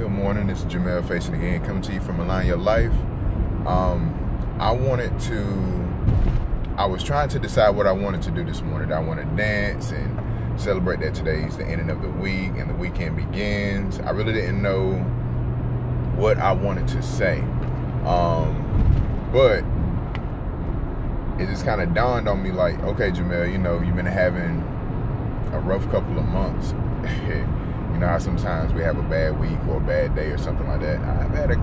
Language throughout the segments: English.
Good morning, this is Jamel Facing again, coming to you from Align Your Life. I was trying to decide what I wanted to do this morning. I want to dance and celebrate that today's the ending of the week and the weekend begins. I really didn't know what I wanted to say. But it just kind of dawned on me like, okay, Jamel, you've been having a rough couple of months. You know how sometimes we have a bad week or a bad day or something like that. I've had a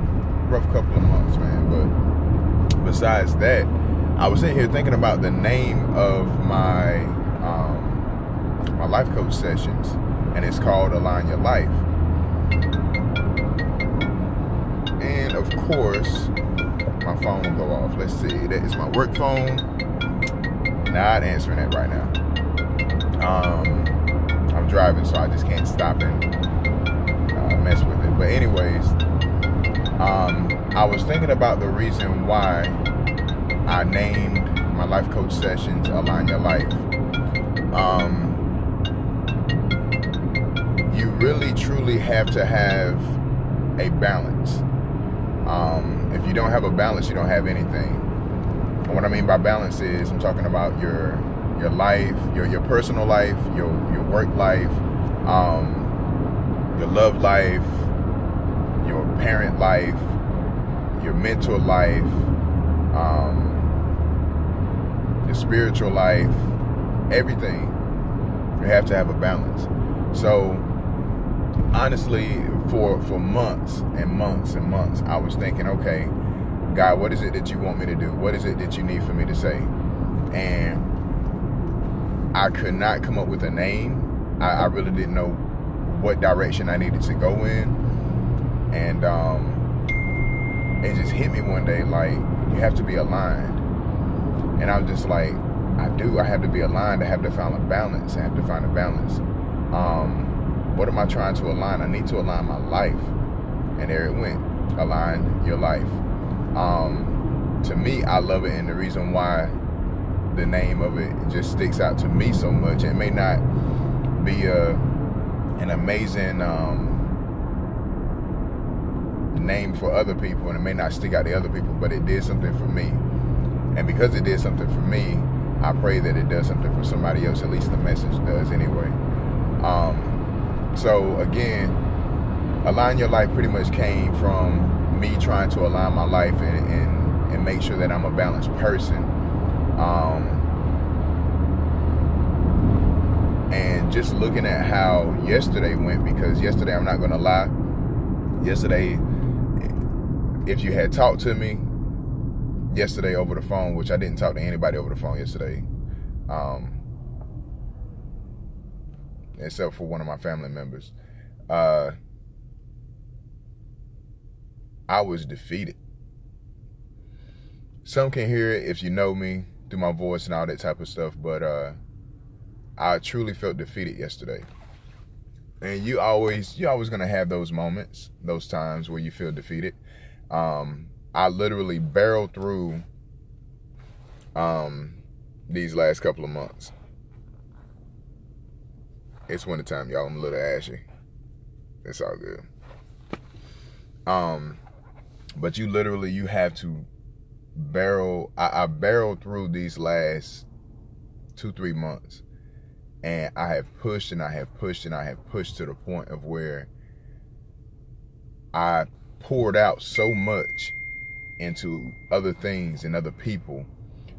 rough couple of months, man. But besides that, I was sitting here thinking about the name of my my life coach sessions, and it's called Align Your Life. And of course, my phone will go off. Let's see, that is my work phone. Not answering that right now. I'm driving, so I just can't stop and mess with it. But anyways, I was thinking about the reason why I named my life coach sessions Align Your Life. You really truly have to have a balance. If you don't have a balance, you don't have anything. And what I mean by balance is I'm talking about your life, your personal life, your work life, your love life, your parent life, your mental life, your spiritual life, everything. You have to have a balance. So honestly, for months and months and months, I was thinking, okay, God, what is it that you want me to do? What is it that you need for me to say? And I could not come up with a name. I really didn't know what direction I needed to go in. And it just hit me one day, like, you have to be aligned. And I was just like, I have to be aligned. I have to find a balance. What am I trying to align? I need to align my life. And there it went. Align your life. To me, I love it. And the reason why the name of it just sticks out to me so much. It may not be an amazing name for other people, and it may not stick out to other people, but it did something for me. And because it did something for me, I pray that it does something for somebody else. At least the message does anyway. So again, Align Your Life pretty much came from me trying to align my life and make sure that I'm a balanced person. And just looking at how yesterday went, because yesterday, I'm not going to lie, yesterday, if you had talked to me yesterday over the phone, which I didn't talk to anybody over the phone yesterday, except for one of my family members, I was defeated. Some can hear it if you know me through my voice and all that type of stuff, but I truly felt defeated yesterday. And you always gonna have those moments, those times where you feel defeated. I literally barreled through these last couple of months. It's wintertime, y'all. I'm a little ashy. It's all good. But you have to barrel. I barreled through these last 2-3 months, and I have pushed and I have pushed and I have pushed to the point of where I poured out so much into other things and other people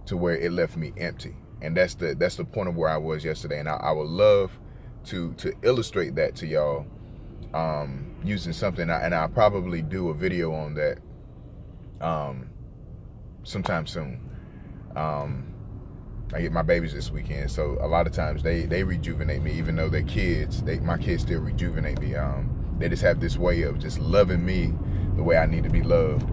to where it left me empty. And that's the point of where I was yesterday. And I would love to illustrate that to y'all using something, and I'll probably do a video on that sometime soon. I get my babies this weekend, so a lot of times they rejuvenate me, even though they're kids. My kids still rejuvenate me. They just have this way of just loving me the way I need to be loved.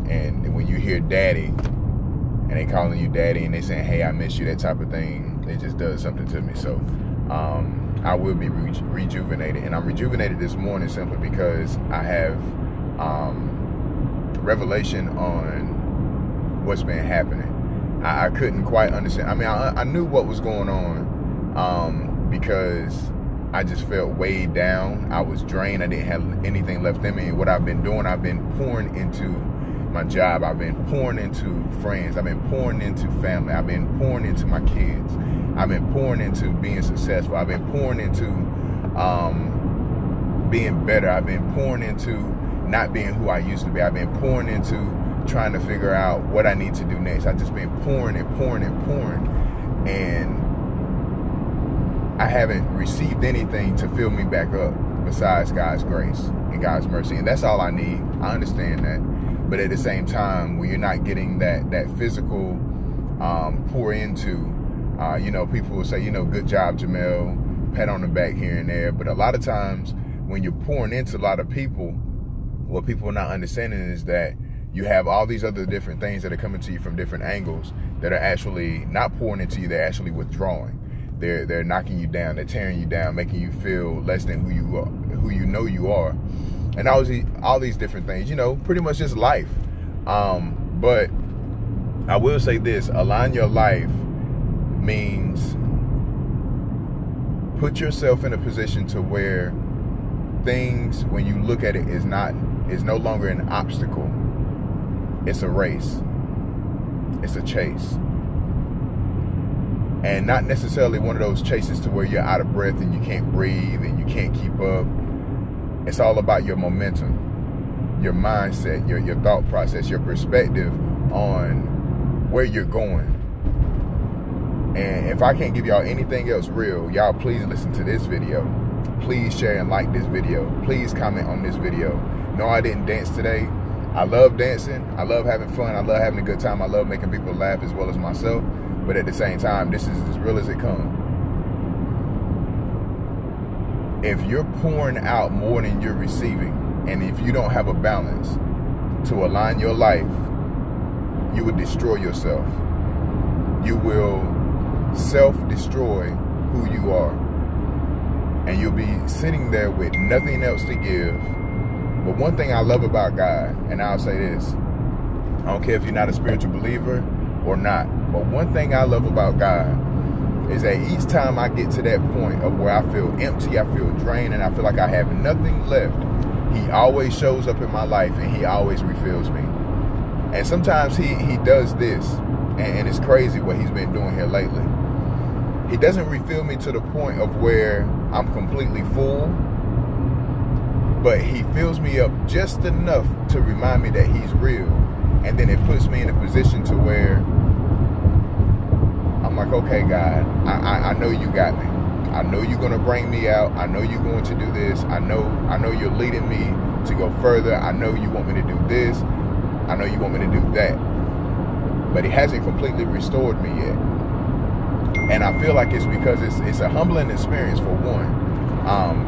And when you hear daddy, and they calling you daddy, and they saying, hey, I miss you, that type of thing, it just does something to me. So I will be rejuvenated. And I'm rejuvenated this morning simply because I have revelation on what's been happening. I couldn't quite understand. I mean, I knew what was going on because I just felt weighed down. I was drained. I didn't have anything left in me. And what I've been doing, I've been pouring into my job. I've been pouring into friends. I've been pouring into family. I've been pouring into my kids. I've been pouring into being successful. I've been pouring into being better. I've been pouring into not being who I used to be. I've been pouring into trying to figure out what I need to do next. I've just been pouring and pouring and pouring. And I haven't received anything to fill me back up besides God's grace and God's mercy. And that's all I need. I understand that. But at the same time, when you're not getting that physical pour into, people will say, good job, Jamel, pat on the back here and there. But a lot of times when you're pouring into a lot of people, what people are not understanding is that you have all these other different things that are coming to you from different angles that are actually not pouring into you. They're actually withdrawing. They're knocking you down. They're tearing you down, making you feel less than who you are, who you know you are. And all these different things, pretty much just life. But I will say this, align your life means put yourself in a position to where things, when you look at it, is no longer an obstacle. It's a race. It's a chase. And not necessarily one of those chases to where you're out of breath and you can't breathe and you can't keep up. It's all about your momentum, your mindset, your thought process, your perspective on where you're going. And if I can't give y'all anything else real, y'all please listen to this video. Please share and like this video. Please comment on this video. No, I didn't dance today. I love dancing. I love having fun. I love having a good time. I love making people laugh as well as myself. But at the same time, this is as real as it comes. If you're pouring out more than you're receiving, and if you don't have a balance to align your life, you will destroy yourself. You will self-destroy who you are. And you'll be sitting there with nothing else to give. But one thing I love about God, and I'll say this, I don't care if you're not a spiritual believer or not, but one thing I love about God is that each time I get to that point of where I feel empty, I feel drained, and I feel like I have nothing left, he always shows up in my life and he always refills me. And sometimes he does this, and it's crazy what he's been doing here lately. He doesn't refill me to the point of where I'm completely full, but he fills me up just enough to remind me that he's real. And then it puts me in a position to where I'm like, okay, God, I know you got me. I know you're going to bring me out. I know you're going to do this. I know you're leading me to go further. I know you want me to do this. I know you want me to do that. But he hasn't completely restored me yet. And I feel like it's because it's a humbling experience for one.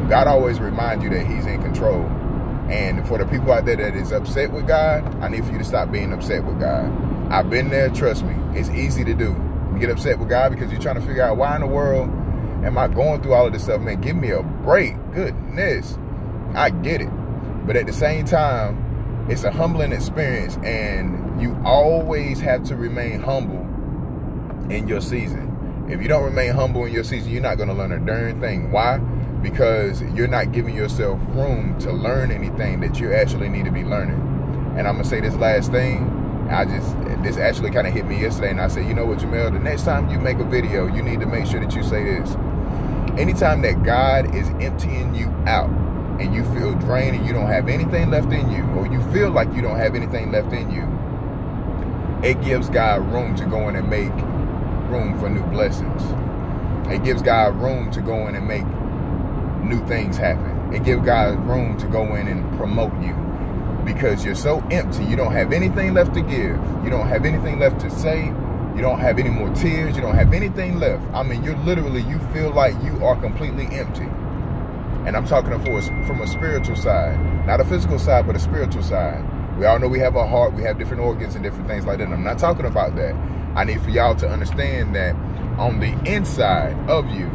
God always reminds you that he's in control. And for the people out there that is upset with God, I need for you to stop being upset with God. I've been there, trust me. It's easy to do. You get upset with God because you're trying to figure out why in the world am I going through all of this stuff? Man, give me a break. Goodness. I get it. But at the same time, it's a humbling experience, and you always have to remain humble in your season. If you don't remain humble in your season, you're not going to learn a darn thing. Why? Because you're not giving yourself room to learn anything that you actually need to be learning. And I'm going to say this last thing. This actually kind of hit me yesterday, and I said, you know what, Jamel, the next time you make a video, you need to make sure that you say this. Anytime that God is emptying you out and you feel drained and you don't have anything left in you, or you feel like you don't have anything left in you, it gives God room to go in and make room for new blessings. It gives God room to go in and make new things happen. It gives God room to go in and promote you, because you're so empty. You don't have anything left to give. You don't have anything left to say. You don't have any more tears. You don't have anything left. I mean, you feel like you are completely empty. And I'm talking from a spiritual side, not a physical side, but a spiritual side. We all know we have a heart, we have different organs and different things like that. And I'm not talking about that. I need for y'all to understand that on the inside of you,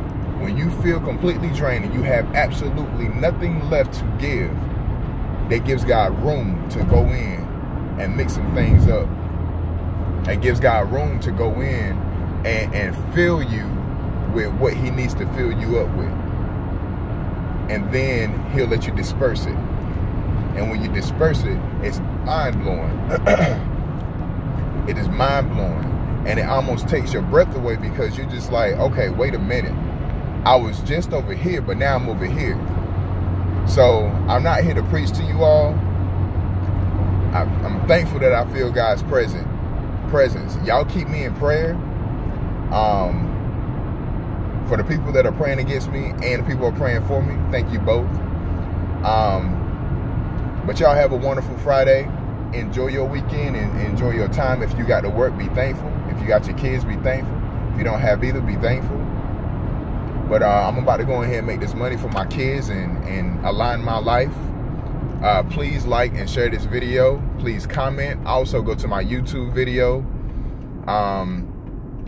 when you feel completely drained and you have absolutely nothing left to give, that gives God room to go in and mix some things up. It gives God room to go in and fill you with what he needs to fill you up with. and then he'll let you disperse it. And when you disperse it, it's mind-blowing. It is mind-blowing. And it almost takes your breath away, because you're just like, okay, wait a minute. I was just over here, but now I'm over here. So I'm not here to preach to you all. I'm thankful that I feel God's presence. Y'all keep me in prayer. For the people that are praying against me and the people who are praying for me, thank you both. But y'all have a wonderful Friday. Enjoy your weekend and enjoy your time. If you got to work, be thankful. If you got your kids, be thankful. If you don't have either, be thankful. But I'm about to go ahead and make this money for my kids and align my life. Please like and share this video. Please comment. Also go to my YouTube video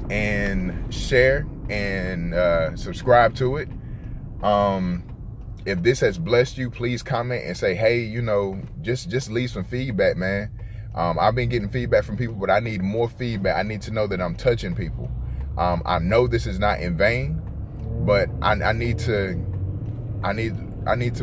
and share and subscribe to it. If this has blessed you, please comment and say, hey, you know, just leave some feedback, man. I've been getting feedback from people, but I need more feedback. I need to know that I'm touching people. I know this is not in vain, but I need to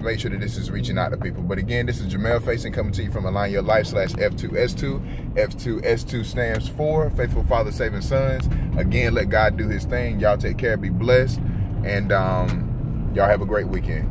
make sure that this is reaching out to people. But again, this is Jamel Facing, coming to you from Align Your Life /F2S2. F2S2 stands for Faithful Father Saving Sons. Again, let God do his thing. Y'all take care, be blessed, and y'all have a great weekend.